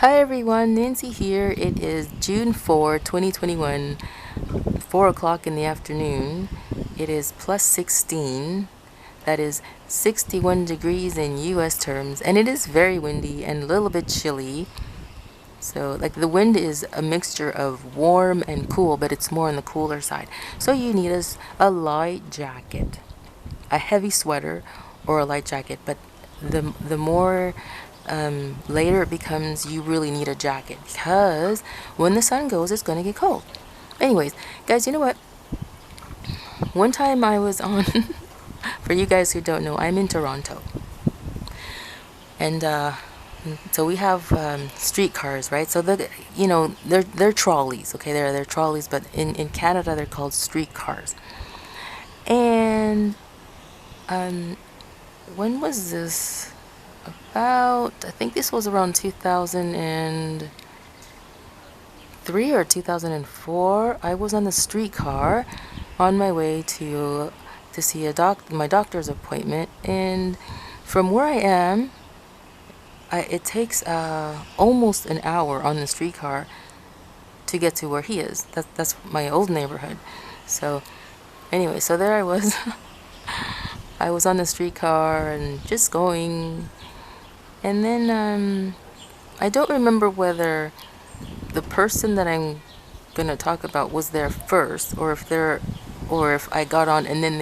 Hi everyone, Nancy here. It is June 4, 2021, 4 o'clock in the afternoon. It is plus 16. That is 61 degrees in US terms, and it is very windy and a little bit chilly. So, like, the wind is a mixture of warm and cool, but it's more on the cooler side. So you need a light jacket, a heavy sweater, or a light jacket. But the more later it becomes, you really need a jacket because when the sun goes, it's gonna get cold. Anyways, guys, you know what? One time I was on, for you guys who don't know, I'm in Toronto, and so we have streetcars, right? So they're trolleys, okay? They're trolleys, but in Canada they're called streetcars. And when was this? I think this was around 2003 or 2004. I was on the streetcar on my way to see my doctor's appointment, and from where I am, it takes almost an hour on the streetcar to get to where he is. That's my old neighborhood. So anyway, so there I was. I was on the streetcar and just going. And then I don't remember whether the person that I'm gonna talk about was there first, or if I got on and then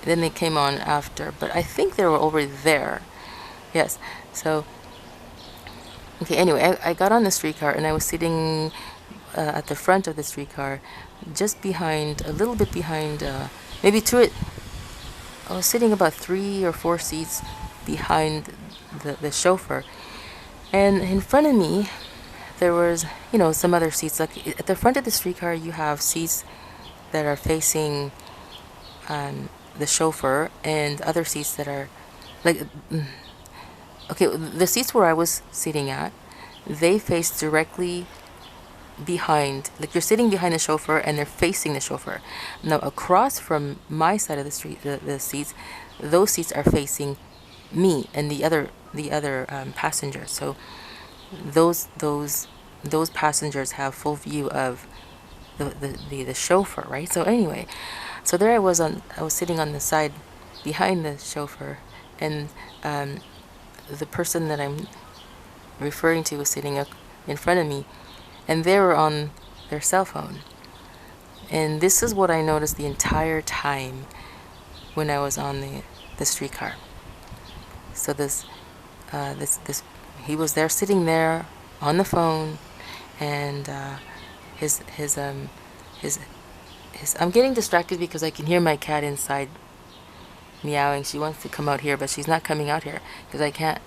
they came on after. But I think they were already there. Yes. So okay. Anyway, I got on the streetcar and I was sitting at the front of the streetcar, just behind, a little bit behind, maybe to it. I was sitting about 3 or 4 seats behind the chauffeur, and in front of me there was some other seats. Like at the front of the streetcar you have seats that are facing the chauffeur, and other seats that are like okay, the seats where I was sitting at, they face directly behind, like you're sitting behind the chauffeur and they're facing the chauffeur. Now across from my side of the street, the seats, those seats are facing me and the other passengers. So those passengers have full view of the chauffeur, right? So anyway, so there I was sitting on the side behind the chauffeur, and the person that I'm referring to was sitting up in front of me, and they were on their cell phone. And this is what I noticed the entire time when I was on the streetcar. So this he was there, sitting there on the phone, and his I'm getting distracted because I can hear my cat inside meowing. She wants to come out here, but she's not coming out here because I can't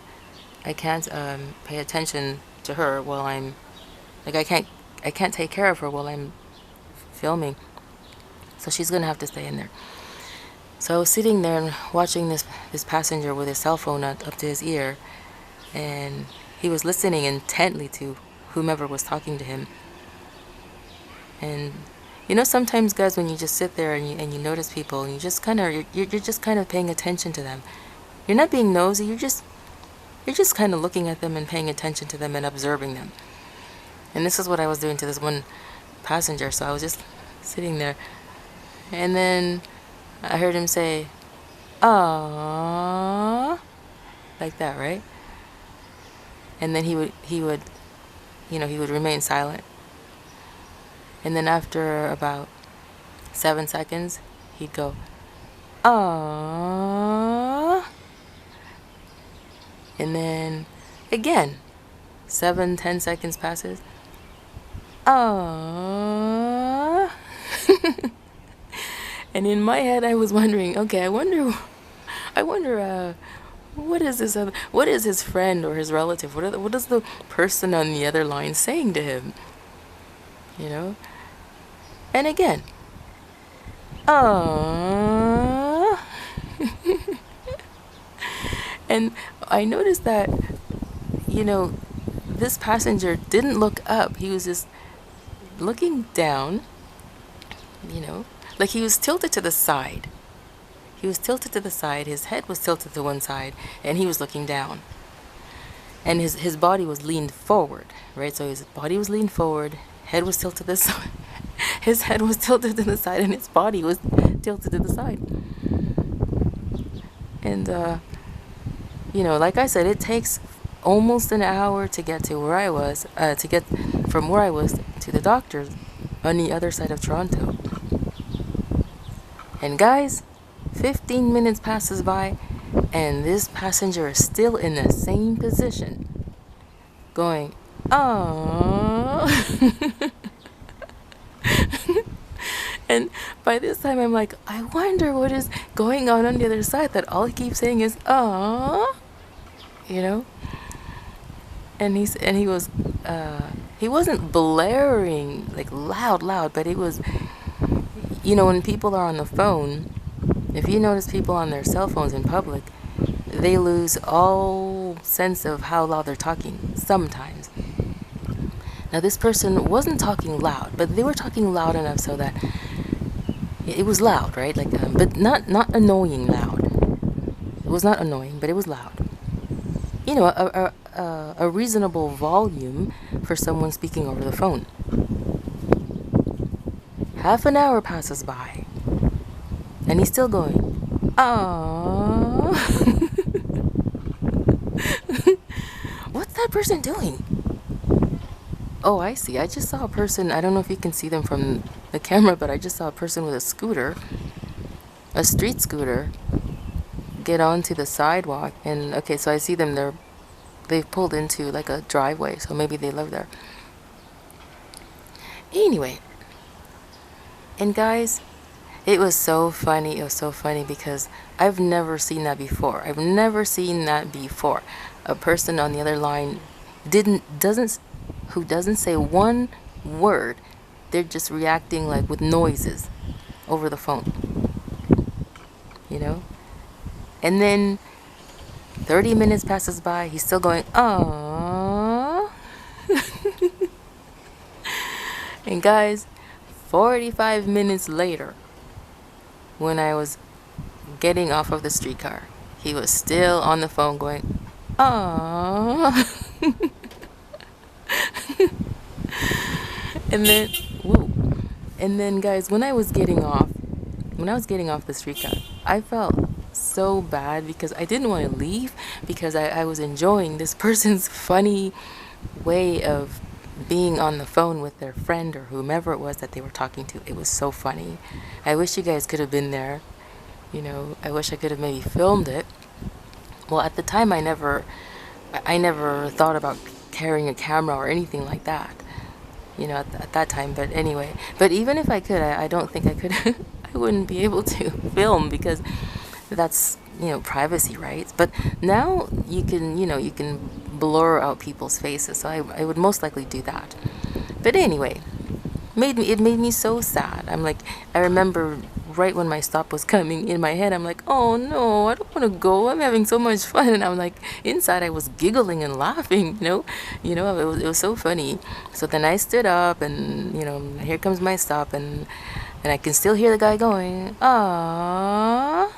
pay attention to her while I'm, like, I can't take care of her while I'm filming. So she's gonna have to stay in there. So I was sitting there and watching this passenger with his cell phone up to his ear, and he was listening intently to whomever was talking to him. And sometimes, guys, when you just sit there and you notice people, and you're just kind of paying attention to them. You're not being nosy. You're just kind of looking at them and paying attention to them and observing them. And this is what I was doing to this one passenger. So I was just sitting there, and then I heard him say, "Aww," like that, right? And then he would remain silent. And then after about 7 seconds, he'd go, "Aww." And then again, 7-10 seconds passes. "Aww." And in my head, I was wondering, okay, I wonder, what is his friend or his relative? What is the person on the other line saying to him? And again, "Aww." And I noticed that, this passenger didn't look up. He was just looking down, like he was tilted to the side. His head was tilted to one side, and he was looking down. and his body was leaned forward, right? So his body was leaned forward, head was tilted to the side. His head was tilted to the side, and his body was tilted to the side. And like I said, it takes almost an hour to get to where I was, to get from where I was to the doctor's on the other side of Toronto. And guys, 15 minutes passes by, and this passenger is still in the same position, going, "Oh." And by this time, I'm like, I wonder what is going on the other side, that all he keeps saying is, "Oh," And he wasn't blaring like loud, but it was, when people are on the phone, if you notice people on their cell phones in public, they lose all sense of how loud they're talking sometimes. Now, this person wasn't talking loud, but they were talking loud enough so that it was loud, right? Like, but not annoying loud. It was not annoying, but it was loud. A reasonable volume for someone speaking over the phone. Half an hour passes by, and he's still going, "Oh." What's that person doing? Oh, I see. I just saw a person. I don't know if you can see them from the camera, but I just saw a person with a scooter, a street scooter, get onto the sidewalk. And okay, so I see them. They've pulled into like a driveway, so maybe they live there. Anyway, and guys, it was so funny. It was so funny because I've never seen that before. A person on the other line who doesn't say one word. They're just reacting like with noises over the phone. And then 30 minutes passes by, he's still going, "Aww." And guys, 45 minutes later, when I was getting off of the streetcar, he was still on the phone going, "Aww." And then guys, when I was getting off the streetcar, I felt so bad because I didn't want to leave, because I was enjoying this person's funny way of being on the phone with their friend or whomever it was that they were talking to. It was so funny. I wish you guys could have been there. I wish I could have maybe filmed it. Well, at the time, I never thought about carrying a camera or anything like that, at that time. But anyway, but even if I could, I don't think I could. I wouldn't be able to film because that's, privacy rights. But now you can blur out people's faces, so I would most likely do that. But anyway, it made me so sad. I remember right when my stop was coming, in my head I'm like, "Oh no, I don't want to go, I'm having so much fun." And I'm like, inside I was giggling and laughing. It was so funny. So then I stood up, and here comes my stop, and I can still hear the guy going, "Ah."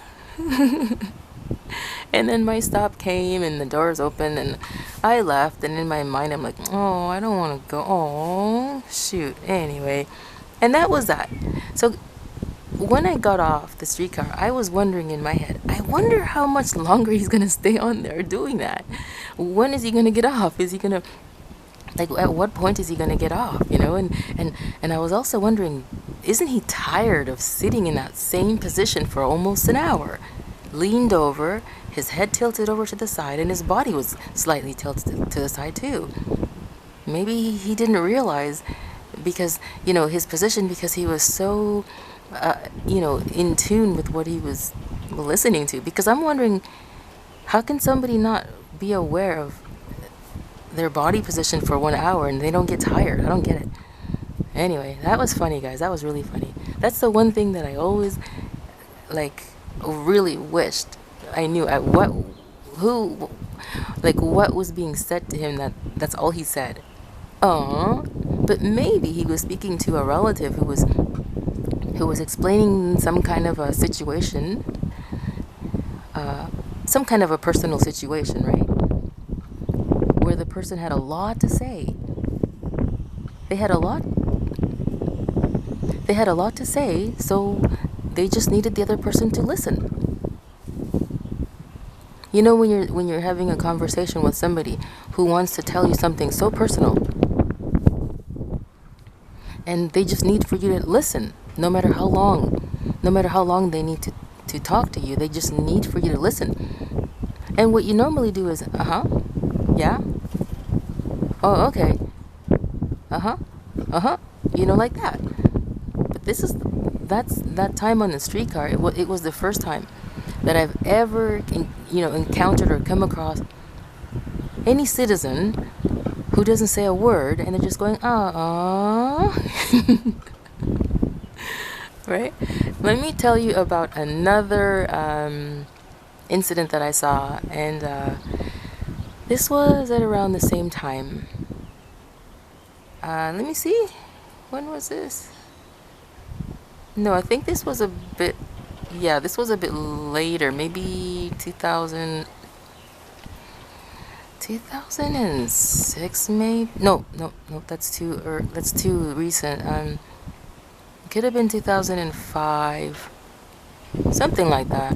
And then my stop came, and the doors opened, and I left. And in my mind, I'm like, "Oh, I don't want to go. Oh, shoot." Anyway, and that was that. So when I got off the streetcar, I was wondering in my head, I wonder how much longer he's going to stay on there doing that. When is he going to get off? Is he going to, at what point is he going to get off? And I was also wondering, isn't he tired of sitting in that same position for almost an hour? Leaned over, his head tilted over to the side, and his body was slightly tilted to the side too. Maybe he didn't realize, because, his position, because he was so, in tune with what he was listening to. Because I'm wondering, how can somebody not be aware of their body position for 1 hour and they don't get tired? I don't get it. Anyway, that was funny, guys. That was really funny. That's the one thing that I always, really wished I knew what was being said to him. That's all he said. But maybe he was speaking to a relative who was explaining some kind of a situation, some kind of a personal situation, right? where the person had a lot to say. They had a lot. They had a lot to say, so they just needed the other person to listen. You know, when you're having a conversation with somebody who wants to tell you something so personal, and they just need for you to listen, no matter how long they need to talk to you, they just need for you to listen. And what you normally do is, yeah, oh, okay, you know, like that. But that's that time on the streetcar. It was the first time that I've ever, encountered or come across any citizen who doesn't say a word, and they're just going, right? Let me tell you about another incident that I saw, and this was at around the same time. Let me see. When was this? No, I think this was a bit, yeah, this was a bit later, maybe 2006, maybe. No, that's too recent. It could have been 2005, something like that.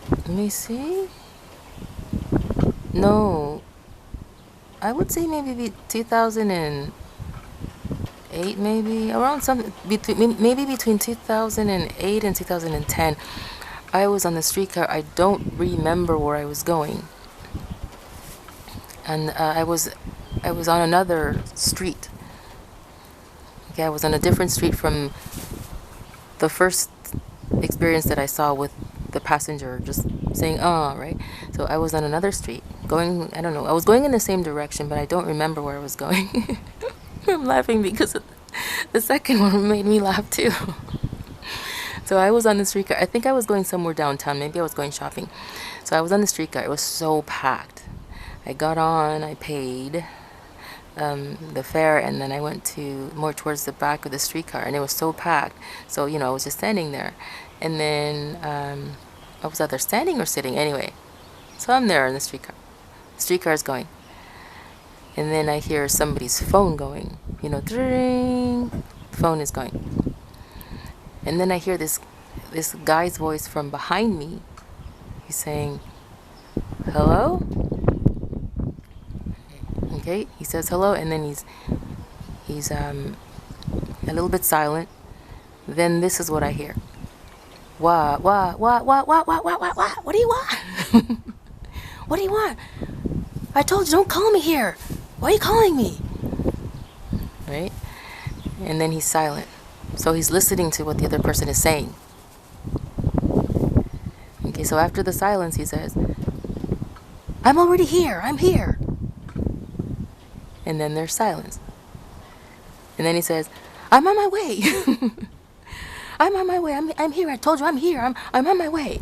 Let me see. No, I would say maybe 2008, maybe around maybe between 2008 and 2010. I was on the streetcar. I don't remember where I was going, and I was on another street. Okay, I was on a different street from the first experience that I saw with the passenger just saying right. So I was on another street going, I don't know, I was going in the same direction, but I don't remember where I was going. I'm laughing because the second one made me laugh too. So I was on the streetcar. I think I was going somewhere downtown. Maybe I was going shopping. So I was on the streetcar. It was so packed. I got on, I paid the fare, and then I went to more towards the back of the streetcar, and it was so packed. So, I was just standing there. And then I was either standing or sitting anyway. So I'm there in the streetcar. The streetcar is going. And then I hear somebody's phone going. Ding. Phone is going. And then I hear this guy's voice from behind me. He's saying, "Hello?" Okay, he says hello, and then he's a little bit silent. Then this is what I hear. What do you want? What do you want? I told you, don't call me here. Why are you calling me? Right? And then he's silent. So he's listening to what the other person is saying. Okay, so after the silence, he says, "I'm already here. I'm here." And then there's silence. And then he says, "I'm on my way." "I'm on my way. I'm here. I told you I'm here. I'm on my way."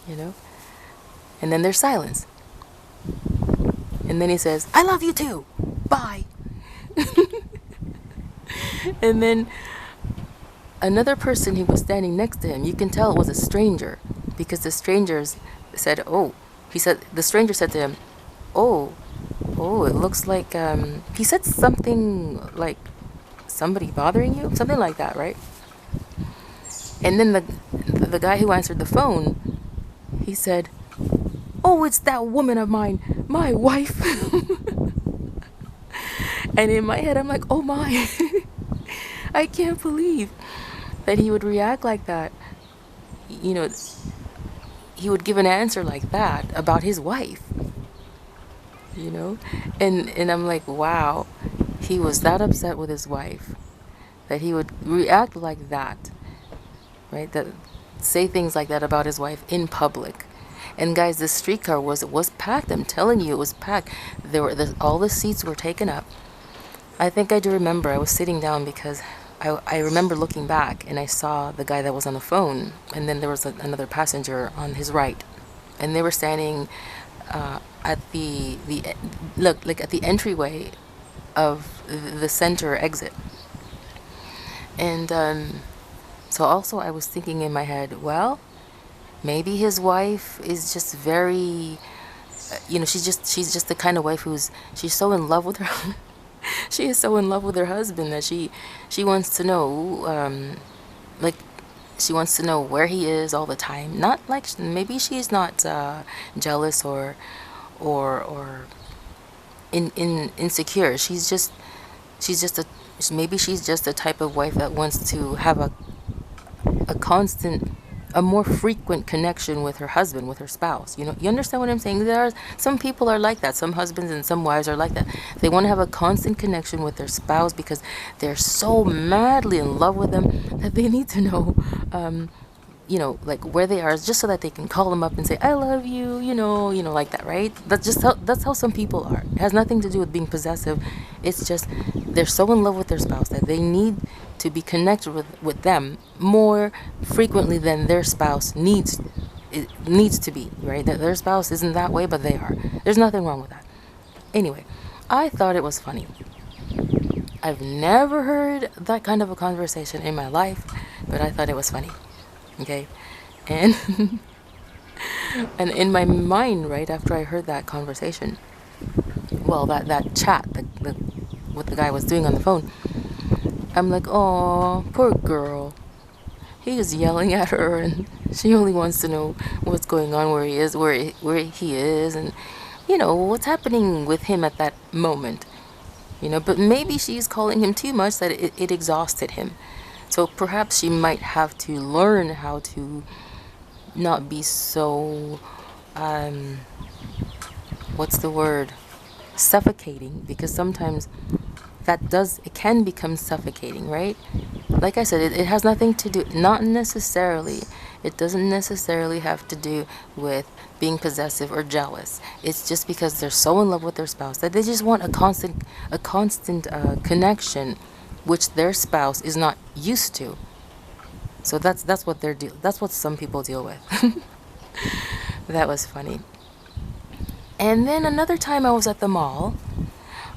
And then there's silence. And then he says, "I love you too. Bye." And then another person who was standing next to him, you can tell it was a stranger, because the strangers said, the stranger said to him, oh, it looks like, he said something like, "Somebody bothering you?" Something like that, right? And then the guy who answered the phone, he said, "Oh, it's that woman of mine, my wife." And in my head, I'm like, oh my, I can't believe that he would react like that. He would give an answer like that about his wife. And I'm like, wow, he was that upset with his wife that he would react like that, right? That say things like that about his wife in public. And guys, the streetcar was packed. I'm telling you, it was packed. All the seats were taken up. I think I do remember I was sitting down because I remember looking back and I saw the guy that was on the phone, and then there was another passenger on his right, and they were standing at the at the entryway of the center exit. And so also I was thinking in my head, well, Maybe his wife is just very, she's just the kind of wife she's so in love with her. She is so in love with her husband that she wants to know, like, she wants to know where he is all the time. Not like, maybe she's not jealous or insecure. She's just maybe she's just the type of wife that wants to have a constant, a more frequent connection with her husband, with her spouse. You understand what I'm saying? Some people are like that. Some husbands and some wives are like that. They want to have a constant connection with their spouse because they're so madly in love with them that they need to know, like where they are, just so that they can call them up and say, "I love you," like that, right? That's how some people are. It has nothing to do with being possessive. It's just they're so in love with their spouse that they need to be connected with them more frequently than their spouse needs to be, right? That their spouse isn't that way, but they are. There's nothing wrong with that. Anyway, I thought it was funny. I've never heard that kind of a conversation in my life, but I thought it was funny. Okay, and and in my mind, right after I heard that conversation, well, that chat, what the guy was doing on the phone, I'm like, oh, poor girl. He is yelling at her, and she only wants to know what's going on, where he is, where he is, and what's happening with him at that moment. But maybe she's calling him too much that it exhausted him. So perhaps she might have to learn how to not be so, what's the word? Suffocating, because sometimes it can become suffocating, right? Like I said, it has nothing to do, not necessarily, it doesn't necessarily have to do with being possessive or jealous. It's just because they're so in love with their spouse that they just want a constant connection, which their spouse is not used to. So that's what that's what some people deal with. That was funny. And then another time I was at the mall.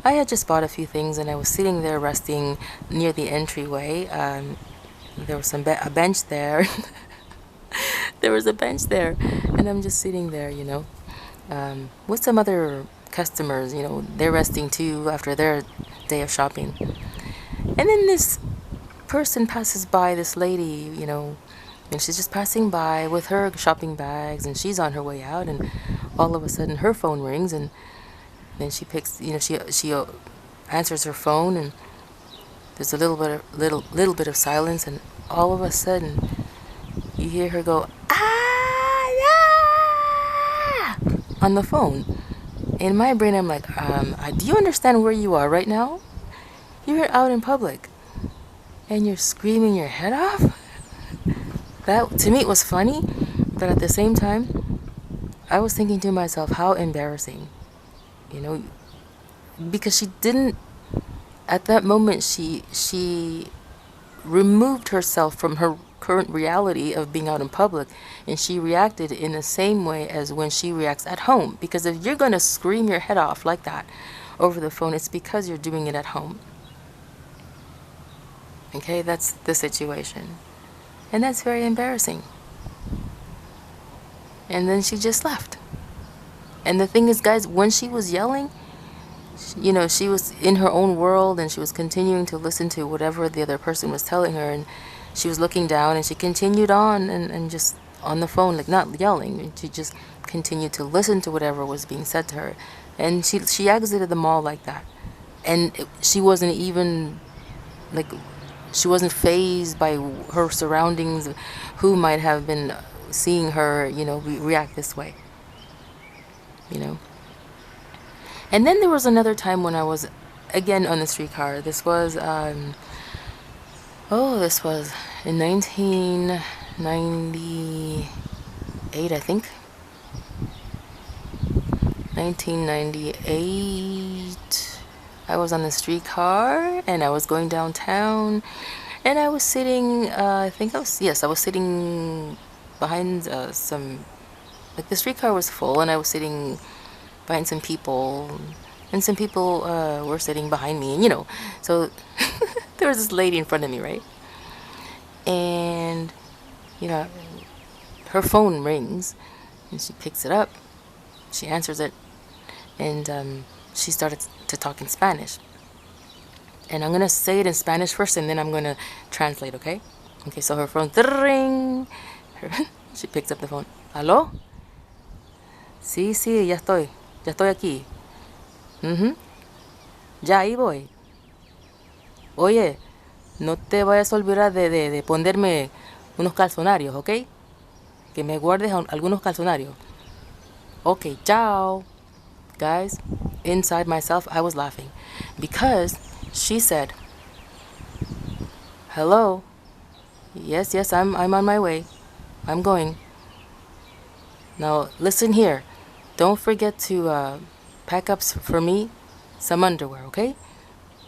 I had just bought a few things and I was sitting there resting near the entryway. There was a bench there. There was a bench there, and I'm just sitting there, with some other customers. They're resting too after their day of shopping. And then this person passes by, this lady, and she's just passing by with her shopping bags, and she's on her way out, and all of a sudden her phone rings, and then she picks, she answers her phone, and there's a little bit of silence, and all of a sudden you hear her go, "Ah, yeah!" on the phone. In my brain, I'm like, do you understand where you are right now? You're out in public, and you're screaming your head off? That, to me, it was funny, but at the same time, I was thinking to myself, how embarrassing, because she didn't, at that moment, she removed herself from her current reality of being out in public, and she reacted in the same way as when she reacts at home. Because if you're going to scream your head off like that over the phone, it's because you're doing it at home. Okay, that's the situation. And that's very embarrassing. And then she just left. And the thing is, guys, when she was yelling, she was in her own world, and she was continuing to listen to whatever the other person was telling her, and she was looking down, and she continued on and just on the phone, like not yelling. She just continued to listen to whatever was being said to her. And she exited the mall like that. And she wasn't even, like, she wasn't fazed by her surroundings, who might have been seeing her, react this way. And then there was another time when I was again on the streetcar. This was this was in 1998, I think. 1998. I was on the streetcar and I was going downtown, and I was sitting, I was sitting behind like the streetcar was full, and I was sitting behind some people, and some people were sitting behind me, and so there was this lady in front of me, right? And her phone rings, and she picks it up. She answers it, and she started to talk in Spanish. And I'm gonna say it in Spanish first, and then I'm gonna translate. Okay? Okay. So her phone ring. She picks up the phone. ¿Aló? Sí, sí, ya estoy. Ya estoy aquí. Ya ahí voy. Oye, no te vayas a olvidar de ponerme unos calzonarios, ¿ok? Que me guardes algunos calzonarios. Okay, ciao. Guys, inside myself, I was laughing because she said, hello. Yes, yes, I'm on my way. I'm going. Now, listen here. Don't forget to pack up for me some underwear, okay?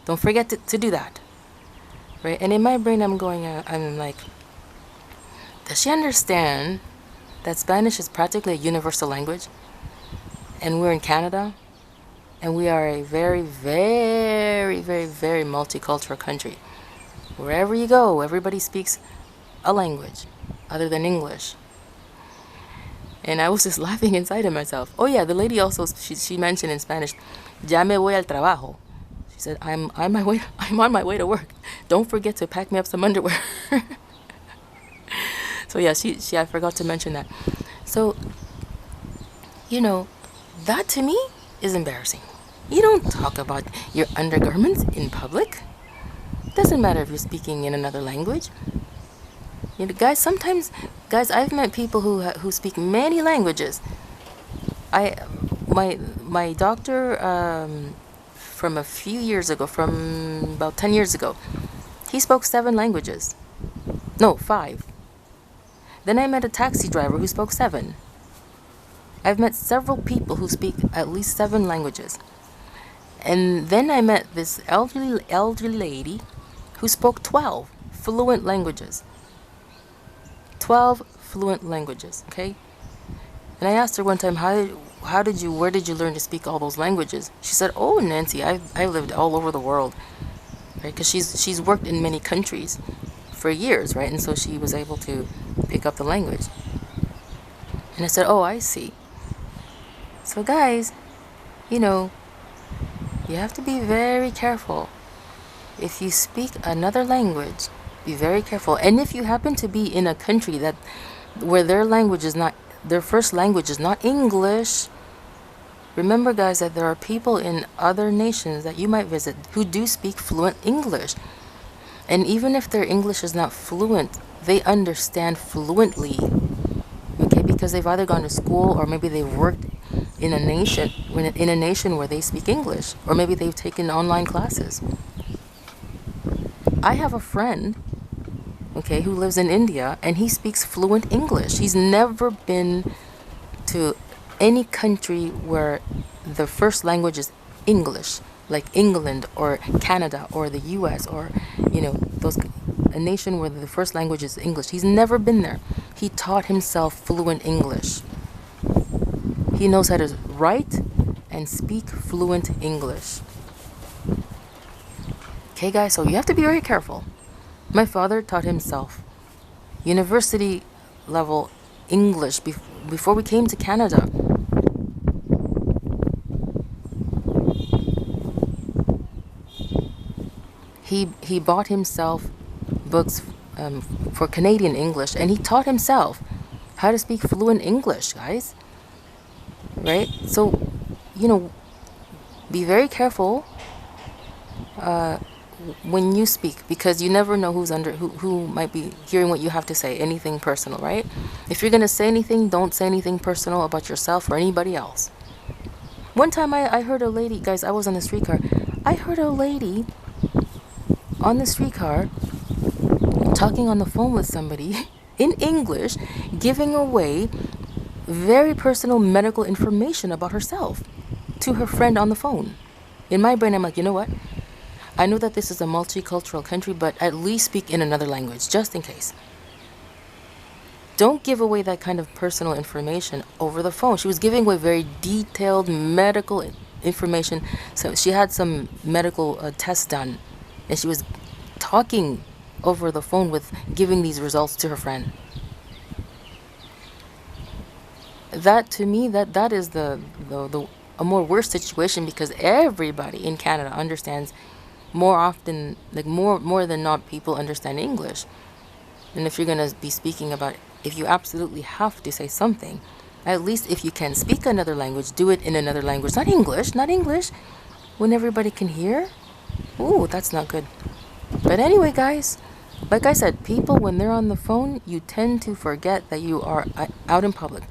Don't forget to do that. Right? And in my brain, I'm like, does she understand that Spanish is practically a universal language? And we're in Canada, and we are a very, very, very, very multicultural country. Wherever you go, everybody speaks a language other than English. And I was just laughing inside of myself. Oh yeah, the lady also, she mentioned in Spanish, ya me voy al trabajo. She said, I'm on my way to work. Don't forget to pack me up some underwear. So yeah, I forgot to mention that. So, that to me is embarrassing. You don't talk about your undergarments in public. Doesn't matter if you're speaking in another language. Guys, I've met people who speak many languages. My doctor from a few years ago, from about 10 years ago, he spoke 7 languages. No, 5. Then I met a taxi driver who spoke 7. I've met several people who speak at least 7 languages. And then I met this elderly lady who spoke 12 fluent languages. 12 fluent languages, okay? And I asked her one time, where did you learn to speak all those languages? She said, oh, Nancy, I lived all over the world, right? Because she's worked in many countries for years, right? And so she was able to pick up the language. And I said, oh, I see. So guys, you have to be very careful. If you speak another language, be very careful. And if you happen to be in a country where their first language is not English, remember guys that there are people in other nations that you might visit who do speak fluent English. And even if their English is not fluent, they understand fluently. Okay, because they've either gone to school or maybe they've worked in a nation where they speak English, or maybe they've taken online classes. I have a friend, okay, who lives in India, and he speaks fluent English. He's never been to any country where the first language is English, like England or Canada or the US or a nation where the first language is English. He's never been there. He taught himself fluent English. He knows how to write and speak fluent English. Okay, guys, so you have to be very careful. My father taught himself university level English before we came to Canada. He bought himself books for Canadian English, and he taught himself how to speak fluent English, guys. Right? So, be very careful when you speak, because you never know who might be hearing what you have to say, anything personal, right? If you're going to say anything, don't say anything personal about yourself or anybody else. One time I heard a lady, guys, I was on the streetcar. I heard a lady on the streetcar talking on the phone with somebody in English, giving away very personal medical information about herself to her friend on the phone. In my brain, I'm like, you know what? I know that this is a multicultural country, but at least speak in another language, just in case. Don't give away that kind of personal information over the phone. She was giving away very detailed medical information. So she had some medical tests done, and she was talking over the phone with giving these results to her friend. that to me, that is the a more worse situation, because everybody in Canada understands more often, like more than not, people understand English. And if you're going to be speaking about, if you absolutely have to say something, at least if you can speak another language, do it in another language. Not English, not English, when everybody can hear. Ooh, that's not good. But anyway, guys, like I said, people, when they're on the phone, you tend to forget that you are out in public.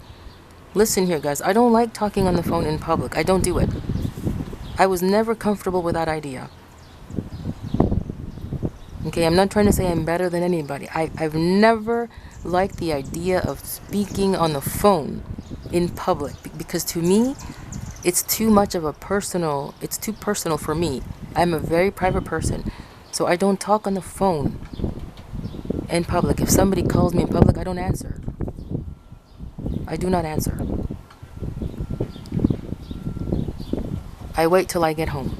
Listen here, guys, I don't like talking on the phone in public. I don't do it. I was never comfortable with that idea. Okay, I'm not trying to say I'm better than anybody. I've never liked the idea of speaking on the phone in public, because to me, it's too much of a personal, it's too personal for me. I'm a very private person, so I don't talk on the phone in public. If somebody calls me in public, I don't answer. I do not answer. I wait till I get home.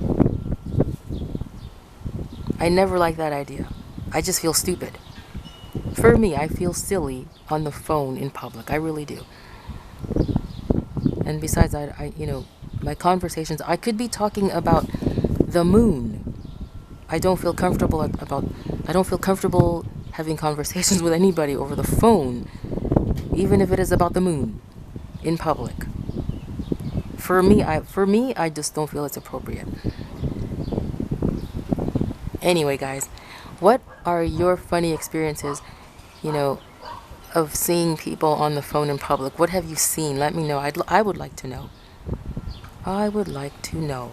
I never like that idea. I just feel stupid. For me, I feel silly on the phone in public. I really do. And besides, my conversations, I could be talking about the moon. I don't feel comfortable having conversations with anybody over the phone, even if it is about the moon, in public. For me, I just don't feel it's appropriate. Anyway, guys, what are your funny experiences, of seeing people on the phone in public? What have you seen? Let me know. I would like to know. I would like to know.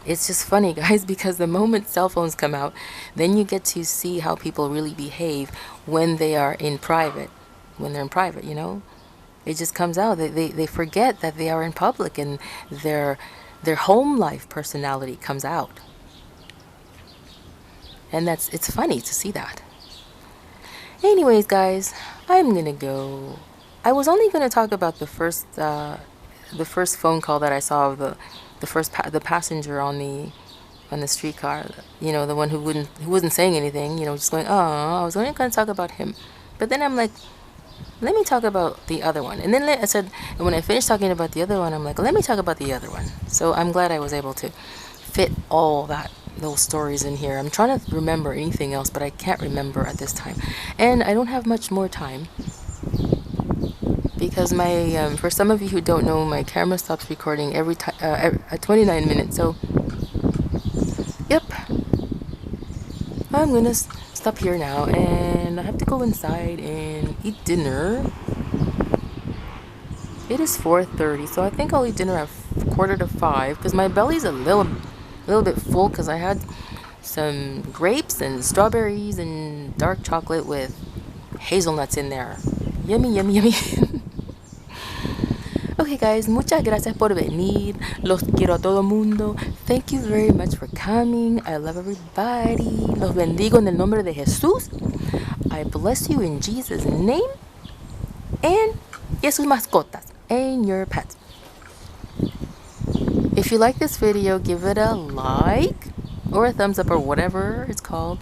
It's just funny, guys, because the moment cell phones come out, then you get to see how people really behave when they are in private. When they're in private, it just comes out. They forget that they are in public, and their home life personality comes out. And it's funny to see that. Anyways, guys, I'm gonna go. I was only gonna talk about the first phone call that I saw of the passenger on the streetcar. The one who wasn't saying anything. Just going, oh. I was only gonna talk about him, but then I'm like, let me talk about the other one. And then I said, and when I finished talking about the other one, I'm like, let me talk about the other one. So I'm glad I was able to fit all those stories in here. I'm trying to remember anything else, but I can't remember at this time. And I don't have much more time, because for some of you who don't know, my camera stops recording every time at 29 minutes. So, yep. I'm gonna stop here now, and I have to go inside and eat dinner. It is 4:30, so I think I'll eat dinner at 4:45, because my belly's a little bit full, because I had some grapes and strawberries and dark chocolate with hazelnuts in there. Yummy, yummy, yummy. Okay, guys, muchas gracias por venir. Los quiero a todo mundo. Thank you very much for coming. I love everybody. Los bendigo en el nombre de Jesús. I bless you in Jesus' name. And y sus mascotas and your pets. If you like this video, give it a like or a thumbs up or whatever it's called.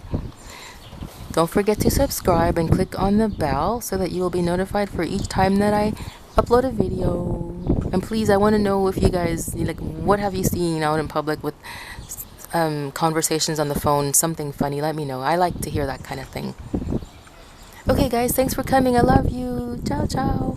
Don't forget to subscribe and click on the bell so that you will be notified for each time that I upload a video. And please, I want to know if you guys, what have you seen out in public with conversations on the phone, something funny. Let me know. I like to hear that kind of thing. Okay, guys, thanks for coming. I love you. Ciao, ciao.